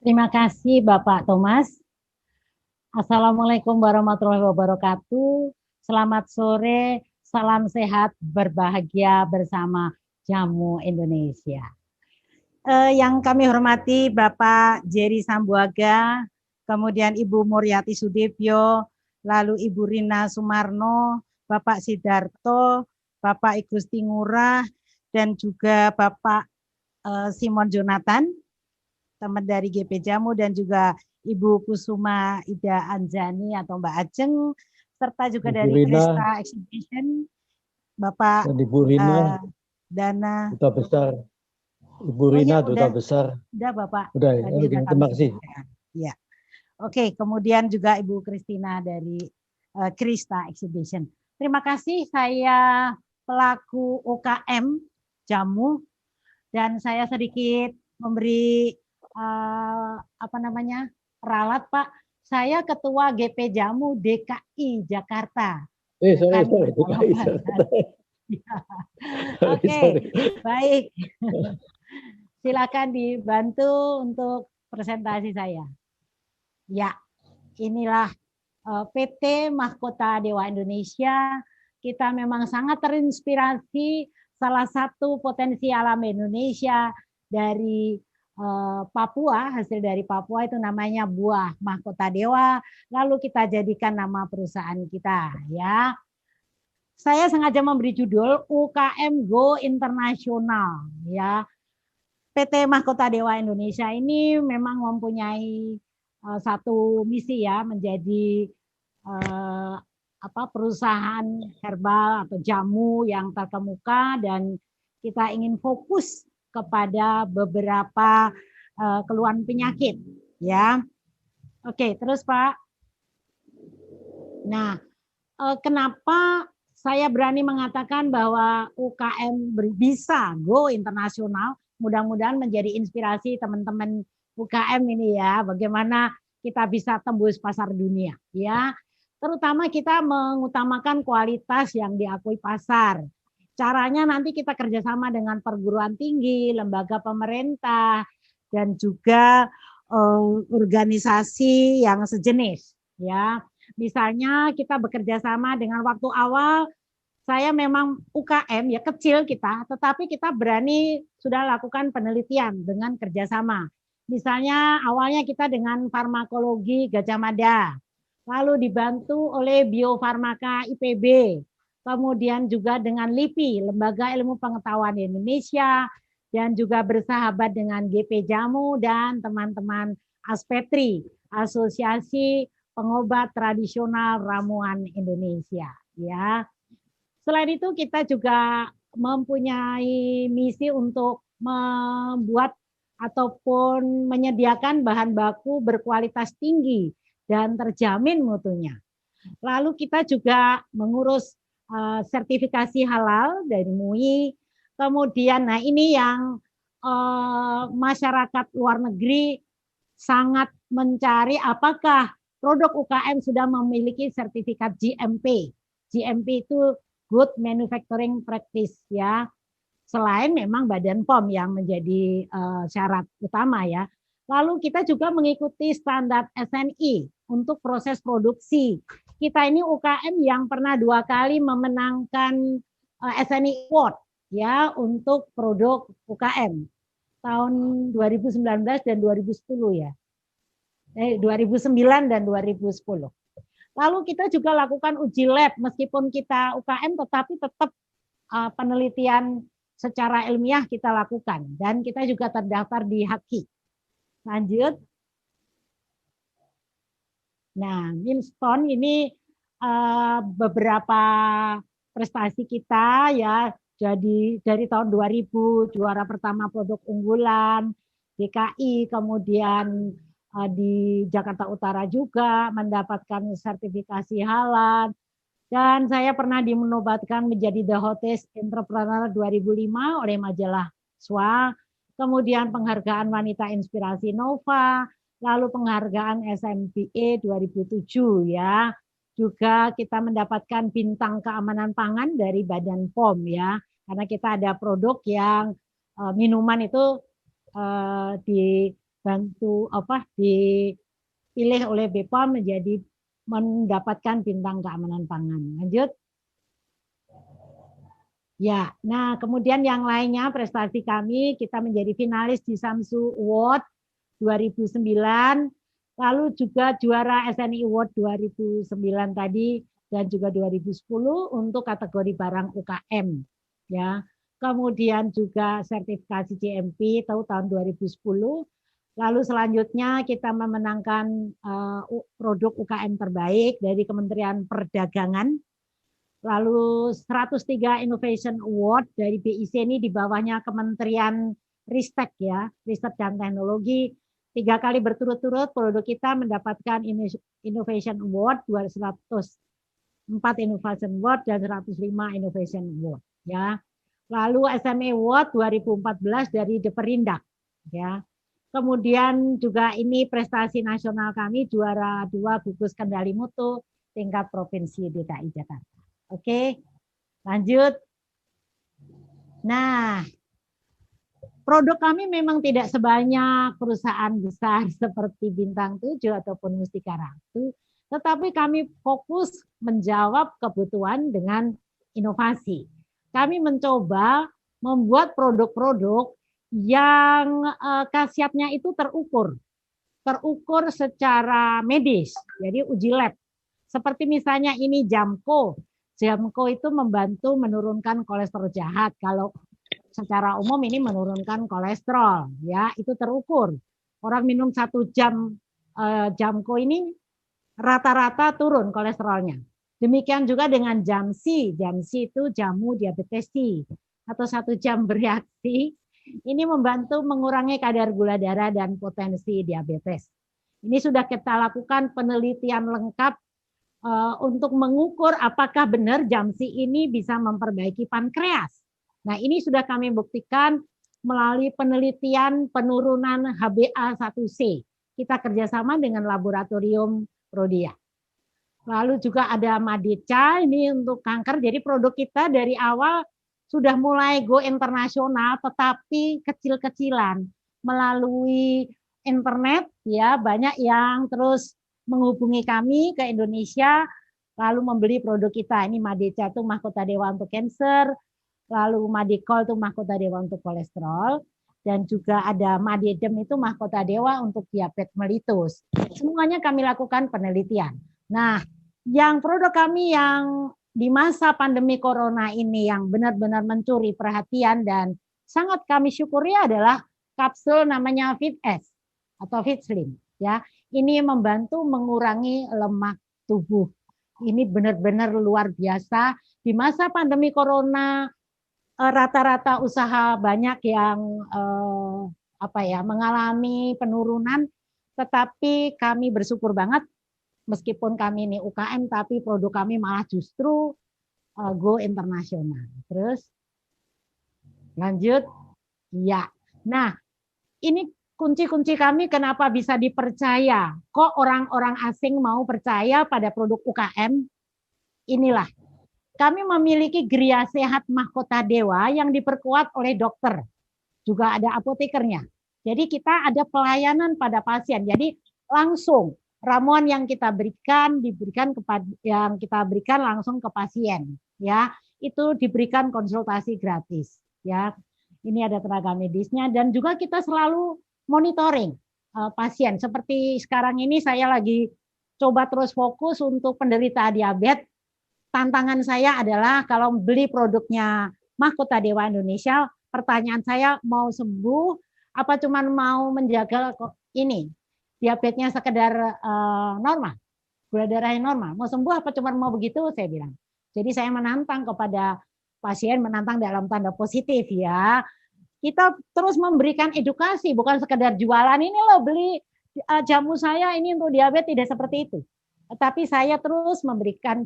Terima kasih Bapak Thomas. Assalamualaikum warahmatullahi wabarakatuh. Selamat sore, salam sehat, berbahagia bersama Jamu Indonesia. Yang kami hormati Bapak Jerry Sambuaga, kemudian Ibu Muryati Sudibyo, lalu Ibu Rina Sumarno, Bapak Sidarto, Bapak Igusti Ngurah, dan juga Bapak Simon Jonathan, teman dari GP Jamu, dan juga Ibu Kusuma Ida Anjani atau Mbak Ajeng, serta juga Ibu dari Rina, Krista Exhibition, Bapak dan Ibu Rina, Dana. Duta Besar. Ibu Oh Rina, ya, Duta Besar. udah Bapak. Udah, Tadi oke, sudah kami terima kasih. sampaikan. Ya. Oke, kemudian juga Ibu Kristina dari Krista Exhibition. Terima kasih, saya pelaku UKM Jamu, dan saya sedikit memberi ralat, Pak. Saya Ketua GP Jamu DKI Jakarta. Sorry, Bukan DKI Jakarta. Oke, baik. Silakan dibantu untuk presentasi saya. Ya, inilah PT Mahkota Dewa Indonesia. Kita memang sangat terinspirasi salah satu potensi alam Indonesia dari Papua, hasil dari Papua itu namanya buah Mahkota Dewa. Lalu kita jadikan nama perusahaan kita, ya. Saya sengaja memberi judul UKM Go Internasional, ya. PT Mahkota Dewa Indonesia ini memang mempunyai satu misi, ya, menjadi perusahaan herbal atau jamu yang terkemuka, dan kita ingin fokus kepada beberapa keluhan penyakit, ya. Oke, terus Pak. Nah, kenapa saya berani mengatakan bahwa UKM bisa go internasional? Mudah-mudahan menjadi inspirasi teman-teman UKM ini, ya, bagaimana kita bisa tembus pasar dunia, ya. Terutama kita mengutamakan kualitas yang diakui pasar. Caranya nanti kita kerjasama dengan perguruan tinggi, lembaga pemerintah, dan juga organisasi yang sejenis, ya. Misalnya kita bekerja sama dengan waktu awal, saya memang UKM, ya, kecil kita, tetapi kita berani sudah lakukan penelitian dengan kerjasama. Misalnya awalnya kita dengan farmakologi Gajah Mada, lalu dibantu oleh Bio Farmaka IPB, kemudian juga dengan LIPI, Lembaga Ilmu Pengetahuan Indonesia, dan juga bersahabat dengan GP Jamu dan teman-teman Aspetri, Asosiasi Pengobat Tradisional Ramuan Indonesia, ya. Selain itu kita juga mempunyai misi untuk membuat ataupun menyediakan bahan baku berkualitas tinggi dan terjamin mutunya. Lalu kita juga mengurus sertifikasi halal dari MUI. Kemudian, nah ini yang masyarakat luar negeri sangat mencari, apakah produk UKM sudah memiliki sertifikat GMP. GMP itu Good Manufacturing Practice, ya. Selain memang Badan POM yang menjadi syarat utama, ya. Lalu kita juga mengikuti standar SNI untuk proses produksi. Kita ini UKM yang pernah 2 kali memenangkan SNI Award, ya, untuk produk UKM tahun 2019 dan 2010, ya. 2009 dan 2010. Lalu kita juga lakukan uji lab, meskipun kita UKM tetapi tetap penelitian secara ilmiah kita lakukan, dan kita juga terdaftar di HAKI. Lanjut. Nah, Milestone ini beberapa prestasi kita, ya. Jadi dari tahun 2000 juara pertama produk unggulan DKI, kemudian di Jakarta Utara juga mendapatkan sertifikasi halal, dan saya pernah dinobatkan menjadi The Hottest Entrepreneur 2005 oleh majalah SWA, kemudian penghargaan Wanita Inspirasi Nova, lalu penghargaan SMPA 2007, ya. Juga kita mendapatkan bintang keamanan pangan dari Badan POM, ya, karena kita ada produk yang minuman itu di dibantu dipilih oleh BPOM menjadi mendapatkan bintang keamanan pangan. Lanjut. Ya, nah kemudian yang lainnya prestasi kami, kita menjadi finalis di Samsu Award 2009, lalu juga juara SNI Award 2009 tadi, dan juga 2010 untuk kategori barang UKM. Ya, kemudian juga sertifikasi GMP tahun 2010. Lalu selanjutnya kita memenangkan produk UKM terbaik dari Kementerian Perdagangan. Lalu 103 Innovation Award dari BIC ini di bawahnya Kementerian Ristek ya, Riset dan Teknologi. 3 kali berturut-turut produk kita mendapatkan Innovation Award, 204 Innovation Award dan 105 Innovation Award ya. Lalu SME Award 2014 dari Deperindak ya. Kemudian juga ini prestasi nasional kami, juara 2 gugus kendali mutu tingkat provinsi DKI Jakarta. Oke, lanjut. Nah, produk kami memang tidak sebanyak perusahaan besar seperti Bintang 7 ataupun Mustika Ratu, tetapi kami fokus menjawab kebutuhan dengan inovasi. Kami mencoba membuat produk-produk yang khasiatnya itu terukur secara medis, jadi uji lab. Seperti misalnya ini Jamco. Jamco itu membantu menurunkan kolesterol jahat. Kalau secara umum ini menurunkan kolesterol, ya itu terukur. Orang minum 1 jam Jamco ini rata-rata turun kolesterolnya. Demikian juga dengan Jamsi. Jamsi itu jamu diabetesi atau 1 jam bereaksi. Ini membantu mengurangi kadar gula darah dan potensi diabetes. Ini sudah kita lakukan penelitian lengkap untuk mengukur apakah benar Jamsi ini bisa memperbaiki pankreas. Nah, ini sudah kami buktikan melalui penelitian penurunan HbA1c. Kita kerjasama dengan laboratorium Prodia. Lalu juga ada Madeca, ini untuk kanker. Jadi produk kita dari awal sudah mulai go internasional, tetapi kecil-kecilan melalui internet. Ya, banyak yang terus menghubungi kami ke Indonesia, lalu membeli produk kita. Ini Madeca itu mahkota dewa untuk kanker, lalu Madekol itu mahkota dewa untuk kolesterol, dan juga ada Madedem itu mahkota dewa untuk diabetes mellitus. Semuanya kami lakukan penelitian. Nah, yang produk kami yang di masa pandemi corona ini yang benar-benar mencuri perhatian dan sangat kami syukuri adalah kapsul namanya FitS atau Fit Slim. Ya, ini membantu mengurangi lemak tubuh. Ini benar-benar luar biasa. Di masa pandemi corona, rata-rata usaha banyak yang mengalami penurunan, tetapi kami bersyukur banget meskipun kami ini UKM, tapi produk kami malah justru go internasional. Terus lanjut, ya. Nah, ini kunci-kunci kami kenapa bisa dipercaya. Kok orang-orang asing mau percaya pada produk UKM? Inilah. Kami memiliki Gria Sehat Mahkota Dewa yang diperkuat oleh dokter. Juga ada apotekernya. Jadi kita ada pelayanan pada pasien. Jadi langsung ramuan yang kita berikan langsung ke pasien. Ya, itu diberikan konsultasi gratis. Ya, ini ada tenaga medisnya dan juga kita selalu monitoring pasien. Seperti sekarang ini saya lagi coba terus fokus untuk penderita diabetes. Tantangan saya adalah kalau beli produknya Mahkota Dewa Indonesia, pertanyaan saya mau sembuh apa cuma mau menjaga ini diabetesnya sekedar normal, gula darahnya normal, mau sembuh apa cuma mau begitu, saya bilang. Jadi saya menantang kepada pasien, menantang dalam tanda positif ya. Kita terus memberikan edukasi, bukan sekedar jualan ini loh beli jamu saya ini untuk diabetes, tidak seperti itu. Tetapi saya terus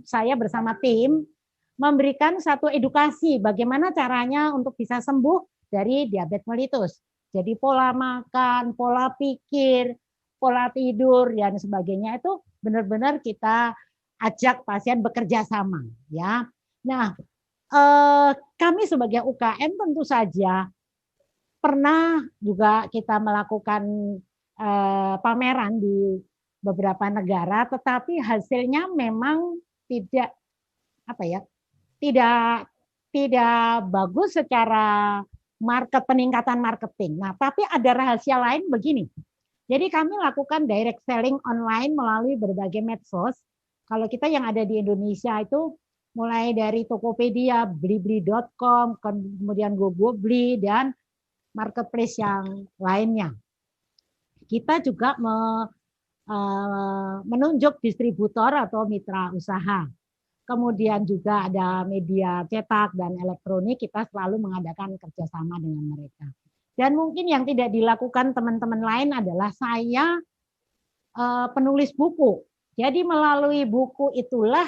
saya bersama tim memberikan satu edukasi bagaimana caranya untuk bisa sembuh dari diabetes mellitus. Jadi pola makan, pola pikir, pola tidur dan sebagainya itu benar-benar kita ajak pasien bekerja sama ya. Nah, kami sebagai UKM tentu saja pernah juga kita melakukan pameran di beberapa negara, tetapi hasilnya memang tidak apa ya, tidak tidak bagus secara peningkatan marketing. Nah, tapi ada rahasia lain begini. Jadi kami lakukan direct selling online melalui berbagai medsos. Kalau kita yang ada di Indonesia itu mulai dari Tokopedia, blibli.com, kemudian GoBli dan marketplace yang lainnya. Kita juga menunjuk distributor atau mitra usaha. Kemudian juga ada media cetak dan elektronik, kita selalu mengadakan kerjasama dengan mereka. Dan mungkin yang tidak dilakukan teman-teman lain adalah saya penulis buku. Jadi melalui buku itulah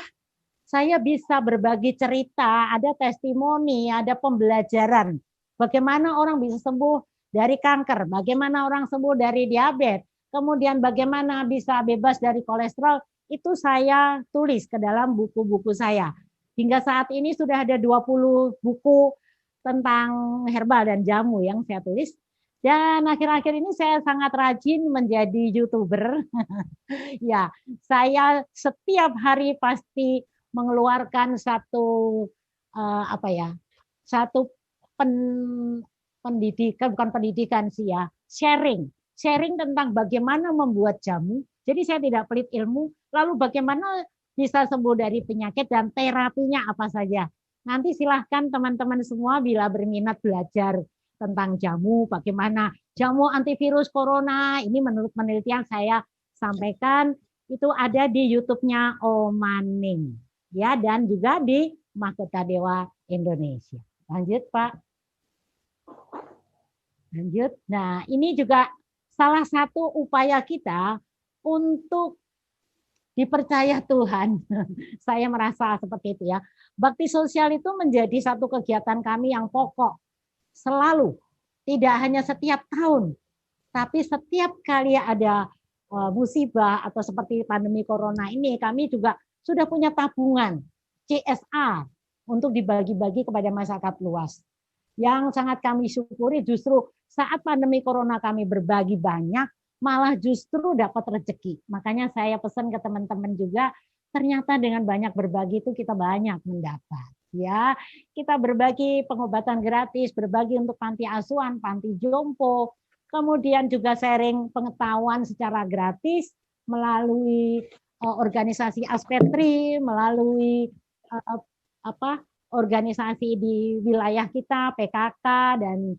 saya bisa berbagi cerita, ada testimoni, ada pembelajaran. Bagaimana orang bisa sembuh dari kanker, bagaimana orang sembuh dari diabetes, kemudian bagaimana bisa bebas dari kolesterol, itu saya tulis ke dalam buku-buku saya. Hingga saat ini sudah ada 20 buku tentang herbal dan jamu yang saya tulis. Dan akhir-akhir ini saya sangat rajin menjadi YouTuber. Ya, saya setiap hari pasti mengeluarkan satu pendidikan, bukan pendidikan sih ya, sharing tentang bagaimana membuat jamu. Jadi saya tidak pelit ilmu, lalu bagaimana bisa sembuh dari penyakit dan terapinya apa saja. Nanti silahkan teman-teman semua bila berminat belajar tentang jamu, bagaimana jamu antivirus corona, ini menurut penelitian saya sampaikan, itu ada di YouTube-nya Omaning. Ya, dan juga di Mahkota Dewa Indonesia. Lanjut, Pak. Lanjut. Nah, ini juga salah satu upaya kita untuk dipercaya Tuhan. Saya merasa seperti itu ya. Bakti sosial itu menjadi satu kegiatan kami yang pokok. Selalu. Tidak hanya setiap tahun. Tapi setiap kali ada musibah atau seperti pandemi corona ini, kami juga sudah punya tabungan CSA untuk dibagi-bagi kepada masyarakat luas. Yang sangat kami syukuri justru saat pandemi corona kami berbagi banyak, malah justru dapat rezeki. Makanya saya pesan ke teman-teman juga, ternyata dengan banyak berbagi itu kita banyak mendapat. Ya, kita berbagi pengobatan gratis, berbagi untuk panti asuhan, panti jompo, kemudian juga sharing pengetahuan secara gratis melalui organisasi Aspetri, melalui organisasi di wilayah kita, PKK dan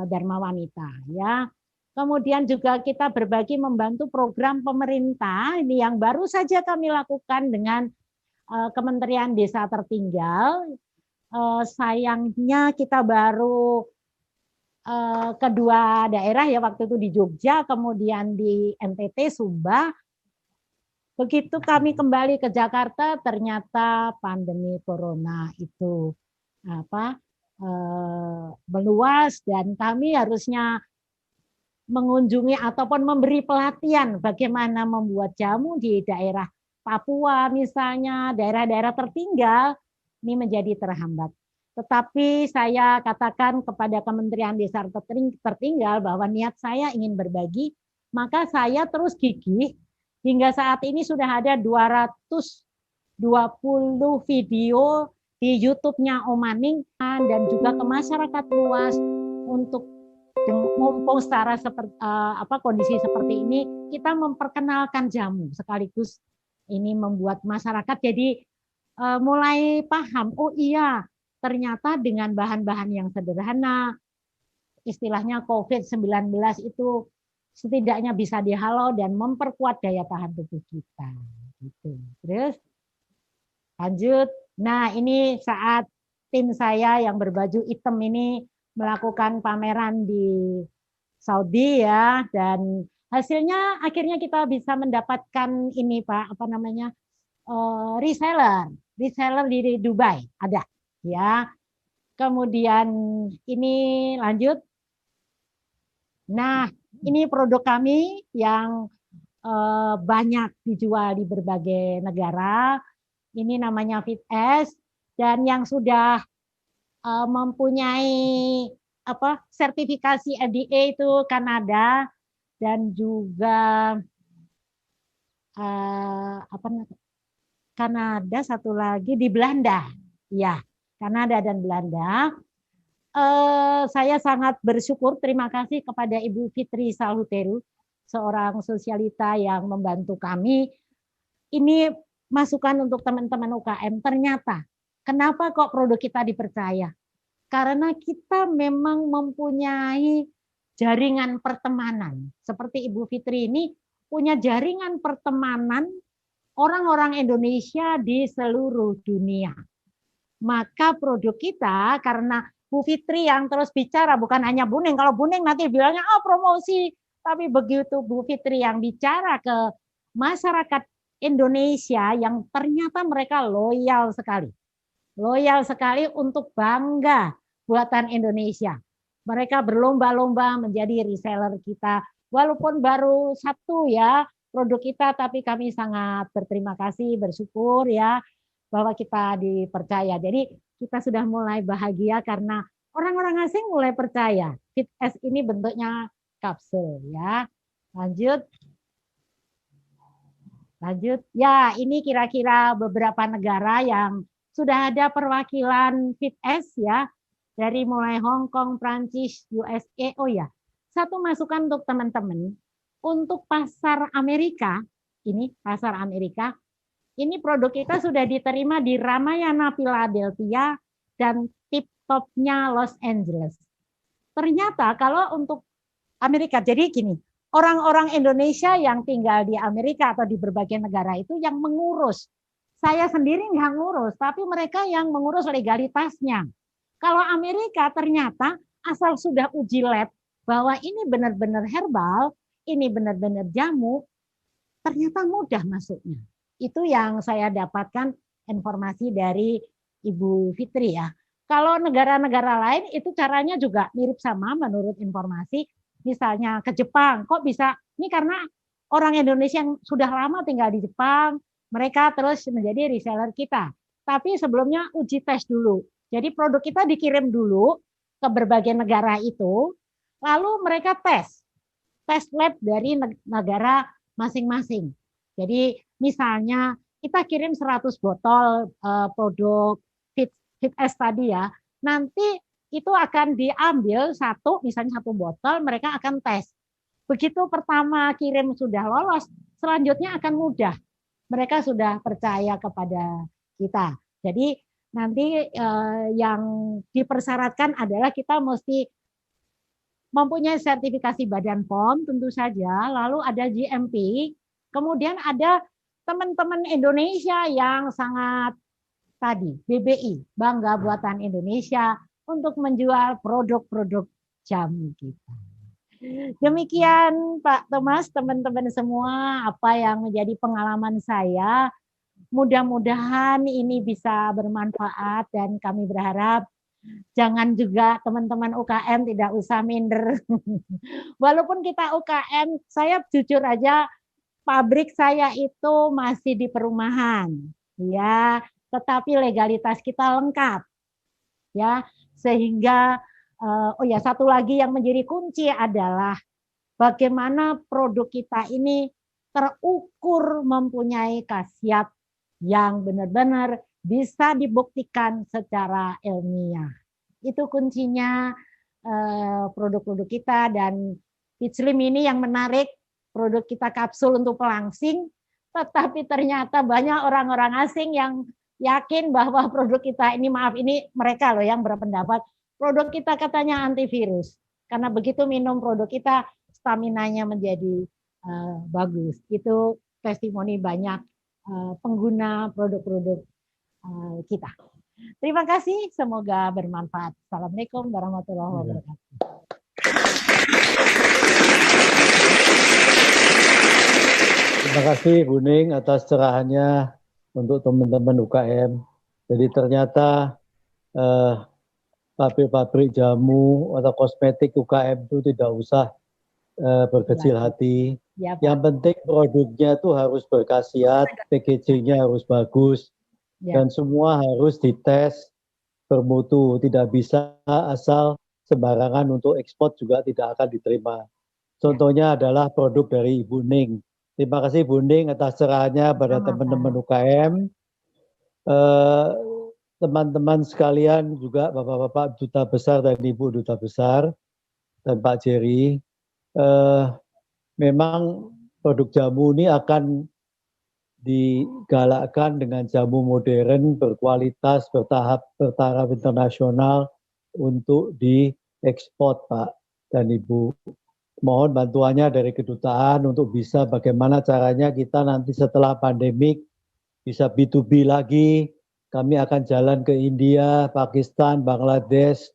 Dharma Wanita, ya. Kemudian juga kita berbagi membantu program pemerintah ini yang baru saja kami lakukan dengan Kementerian Desa Tertinggal. Sayangnya kita baru kedua daerah ya, waktu itu di Jogja, kemudian di NTT, Sumba. Begitu kami kembali ke Jakarta, ternyata pandemi corona itu meluas dan kami harusnya mengunjungi ataupun memberi pelatihan bagaimana membuat jamu di daerah Papua misalnya, daerah-daerah tertinggal, ini menjadi terhambat. Tetapi saya katakan kepada Kementerian Desa Tertinggal bahwa niat saya ingin berbagi, maka saya terus gigih. Hingga saat ini sudah ada 220 video di YouTube-nya Omaning dan juga ke masyarakat luas untuk mumpung secara kondisi seperti ini kita memperkenalkan jamu sekaligus ini membuat masyarakat jadi mulai paham, oh iya ternyata dengan bahan-bahan yang sederhana, istilahnya COVID-19 itu setidaknya bisa dihalau dan memperkuat daya tahan tubuh kita. Gitu. Terus lanjut. Nah ini saat tim saya yang berbaju hitam ini melakukan pameran di Saudi ya, dan hasilnya akhirnya kita bisa mendapatkan ini Pak, reseller di Dubai ada ya. Kemudian ini lanjut. Nah, ini produk kami yang banyak dijual di berbagai negara. Ini namanya FitS dan yang sudah mempunyai sertifikasi FDA itu Kanada. dan juga Kanada, satu lagi di Belanda. Ya, Kanada dan Belanda. Saya sangat bersyukur, terima kasih kepada Ibu Fitri Salhuteru, seorang sosialita yang membantu kami. Ini masukan untuk teman-teman UKM. Ternyata, kenapa kok produk kita dipercaya? Karena kita memang mempunyai jaringan pertemanan. Seperti Ibu Fitri ini punya jaringan pertemanan orang-orang Indonesia di seluruh dunia. Maka produk kita, karena Bu Fitri yang terus bicara, bukan hanya Bu Ning. Kalau Bu Ning nanti bilangnya, oh promosi. Tapi begitu Bu Fitri yang bicara ke masyarakat Indonesia yang ternyata mereka loyal sekali. Loyal sekali untuk bangga buatan Indonesia. Mereka berlomba-lomba menjadi reseller kita. Walaupun baru satu ya produk kita, tapi kami sangat berterima kasih, bersyukur ya bahwa kita dipercaya. Jadi kita sudah mulai bahagia karena orang-orang asing mulai percaya. FitS ini bentuknya kapsul ya. Lanjut. Ya, ini kira-kira beberapa negara yang sudah ada perwakilan FitS ya. Dari mulai Hong Kong, Prancis, USA. Oh ya, satu masukan untuk teman-teman. Untuk pasar Amerika, ini pasar Amerika, ini produk kita sudah diterima di Ramayana, Philadelphia, dan tip-topnya Los Angeles. Ternyata kalau untuk Amerika, jadi gini, orang-orang Indonesia yang tinggal di Amerika atau di berbagai negara itu yang mengurus. Saya sendiri nggak ngurus, tapi mereka yang mengurus legalitasnya. Kalau Amerika ternyata asal sudah uji lab bahwa ini benar-benar herbal, ini benar-benar jamu, ternyata mudah masuknya. Itu yang saya dapatkan informasi dari Ibu Fitri ya. Kalau negara-negara lain itu caranya juga mirip sama menurut informasi. Misalnya ke Jepang, kok bisa? Ini karena orang Indonesia yang sudah lama tinggal di Jepang, mereka terus menjadi reseller kita. Tapi sebelumnya uji tes dulu. Jadi produk kita dikirim dulu ke berbagai negara itu, lalu mereka tes lab dari negara masing-masing. Jadi misalnya kita kirim 100 botol produk FitS tadi ya, nanti itu akan diambil misalnya satu botol, mereka akan tes. Begitu pertama kirim sudah lolos, selanjutnya akan mudah. Mereka sudah percaya kepada kita. Jadi nanti yang dipersyaratkan adalah kita mesti mempunyai sertifikasi Badan POM tentu saja, lalu ada GMP, kemudian ada teman-teman Indonesia yang sangat tadi, BBI, Bangga Buatan Indonesia, untuk menjual produk-produk jamu kita. Demikian Pak Thomas, teman-teman semua, apa yang menjadi pengalaman saya. Mudah-mudahan ini bisa bermanfaat dan kami berharap jangan juga teman-teman UKM tidak usah minder. Walaupun kita UKM, saya jujur aja pabrik saya itu masih di perumahan, ya, tetapi legalitas kita lengkap, ya, sehingga oh ya satu lagi yang menjadi kunci adalah bagaimana produk kita ini terukur mempunyai khasiat yang benar-benar bisa dibuktikan secara ilmiah. Itu kuncinya produk-produk kita, dan Fitslim ini yang menarik, produk kita kapsul untuk pelangsing, tetapi ternyata banyak orang-orang asing yang yakin bahwa produk kita ini, maaf ini mereka loh yang berpendapat, produk kita katanya antivirus. Karena begitu minum produk kita, staminanya menjadi bagus. Itu testimoni banyak pengguna produk-produk kita. Terima kasih, semoga bermanfaat. Assalamualaikum warahmatullahi wabarakatuh. Terima kasih Bu Ning atas cerahannya untuk teman-teman UKM. Jadi ternyata pabrik-pabrik jamu atau kosmetik UKM itu tidak usah berkecil hati. Ya, yang penting produknya itu harus berkhasiat, packagingnya harus bagus, ya, dan semua harus dites bermutu. Tidak bisa asal sembarangan untuk ekspor juga tidak akan diterima. Contohnya adalah produk dari Ibu Ning. Terima kasih Bu Ning atas cerahannya pada teman-teman UKM. Teman-teman sekalian juga Bapak-Bapak Duta Besar dan Ibu Duta Besar dan Pak Jerry. Memang produk jamu ini akan digalakkan dengan jamu modern berkualitas bertaraf internasional untuk diekspor, Pak dan Ibu. Mohon bantuannya dari kedutaan untuk bisa bagaimana caranya kita nanti setelah pandemik bisa B2B lagi. Kami akan jalan ke India, Pakistan, Bangladesh,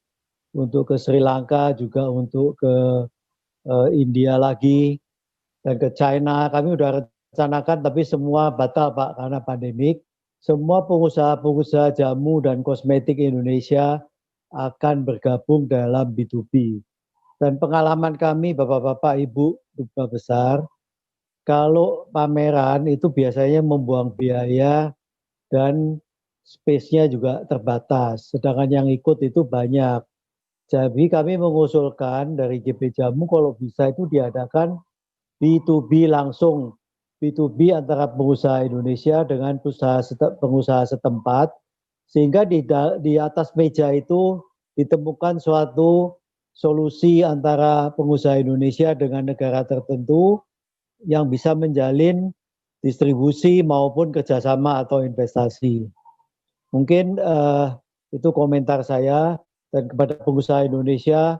untuk ke Sri Lanka, juga untuk ke India lagi, dan ke China. Kami sudah rencanakan tapi semua batal Pak karena pandemik. Semua pengusaha-pengusaha jamu dan kosmetik Indonesia akan bergabung dalam B2B. Dan pengalaman kami Bapak-Bapak Ibu Duta Besar, kalau pameran itu biasanya membuang biaya dan space-nya juga terbatas. Sedangkan yang ikut itu banyak. Jadi kami mengusulkan dari GP Jamu kalau bisa itu diadakan B2B langsung, B2B antara pengusaha Indonesia dengan pengusaha setempat, sehingga di atas meja itu ditemukan suatu solusi antara pengusaha Indonesia dengan negara tertentu yang bisa menjalin distribusi maupun kerjasama atau investasi. Mungkin itu komentar saya, dan kepada pengusaha Indonesia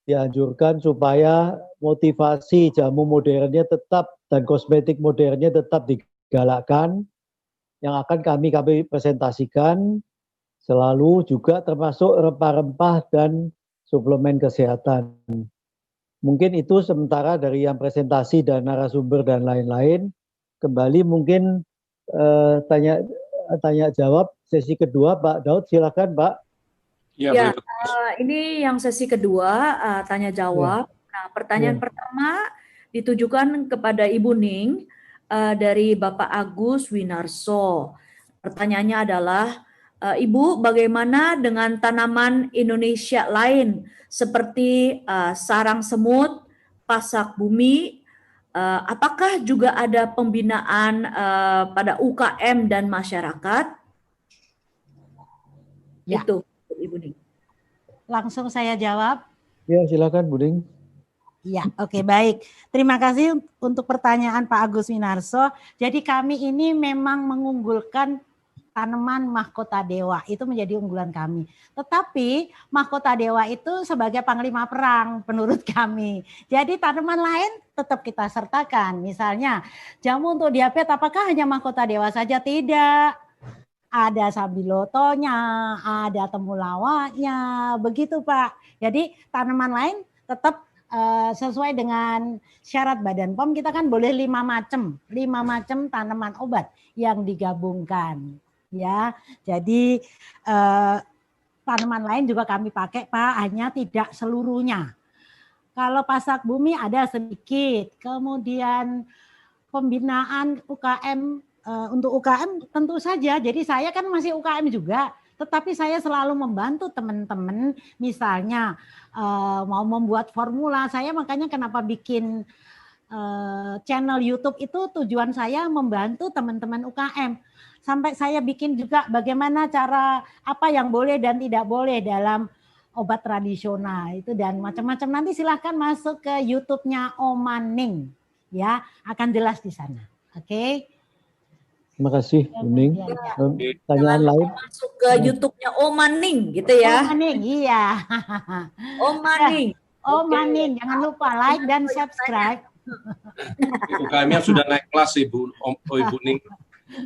dianjurkan supaya motivasi jamu modernnya tetap dan kosmetik modernnya tetap digalakkan, yang akan kami presentasikan selalu juga termasuk rempah-rempah dan suplemen kesehatan. Mungkin itu sementara dari yang presentasi dan narasumber dan lain-lain. Kembali mungkin tanya jawab sesi kedua, Pak Daud, silakan Pak. Ya, ini yang sesi kedua, tanya jawab. Nah, pertanyaan pertama ditujukan kepada Ibu Ning dari Bapak Agus Winarso. Pertanyaannya adalah, Ibu, bagaimana dengan tanaman Indonesia lain seperti sarang semut, pasak bumi? Apakah juga ada pembinaan pada UKM dan masyarakat? Ya. Itu. Ibu Ning. Langsung saya jawab. Ya, silakan Bu Ning. Ya, oke, baik. Terima kasih untuk pertanyaan Pak Agus Winarso. Jadi kami ini memang mengunggulkan tanaman mahkota dewa, itu menjadi unggulan kami. Tetapi mahkota dewa itu sebagai panglima perang menurut kami. Jadi tanaman lain tetap kita sertakan. Misalnya jamu untuk diabetes, apakah hanya mahkota dewa saja? Tidak. Ada sambilotonya, ada temulawaknya, begitu Pak. Jadi tanaman lain tetap sesuai dengan syarat Badan POM, kita kan boleh 5 macam tanaman obat yang digabungkan. Ya, jadi tanaman lain juga kami pakai Pak, hanya tidak seluruhnya. Kalau pasak bumi ada sedikit, kemudian pembinaan UKM. Untuk UKM tentu saja, jadi saya kan masih UKM juga, tetapi saya selalu membantu teman-teman, misalnya mau membuat formula, saya makanya kenapa bikin channel YouTube itu tujuan saya membantu teman-teman UKM. Sampai saya bikin juga bagaimana cara apa yang boleh dan tidak boleh dalam obat tradisional itu dan macam-macam. Nanti silahkan masuk ke YouTube-nya Oma Ning, ya akan jelas di sana. Oke. Terima kasih, Bu Ning. Pertanyaan lain? Masuk ke YouTube-nya Oma Ning, gitu ya? Oma Ning, iya. Oma Ning. Oma Ning, jangan lupa like dan subscribe. UKM-nya sudah naik kelas, Ibu Ning.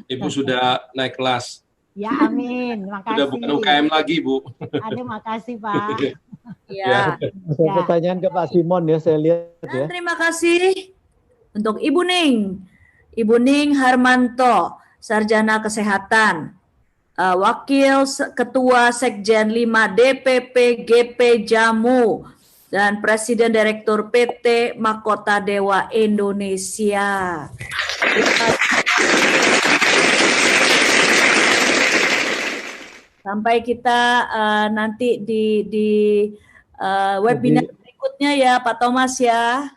Ibu sudah naik kelas. Ya, amin. Makasih. Sudah bukan UKM lagi, Bu. Aduh, makasih, Pak. Ya. Pertanyaan ke Pak Simon ya, saya lihat ya. Terima kasih untuk Ibu Ning. Ibu Ning Harmanto, Sarjana Kesehatan, Wakil Ketua Sekjen 5 DPP GP Jamu, dan Presiden Direktur PT Mahkota Dewa Indonesia. Sampai kita nanti di webinar berikutnya ya Pak Thomas ya.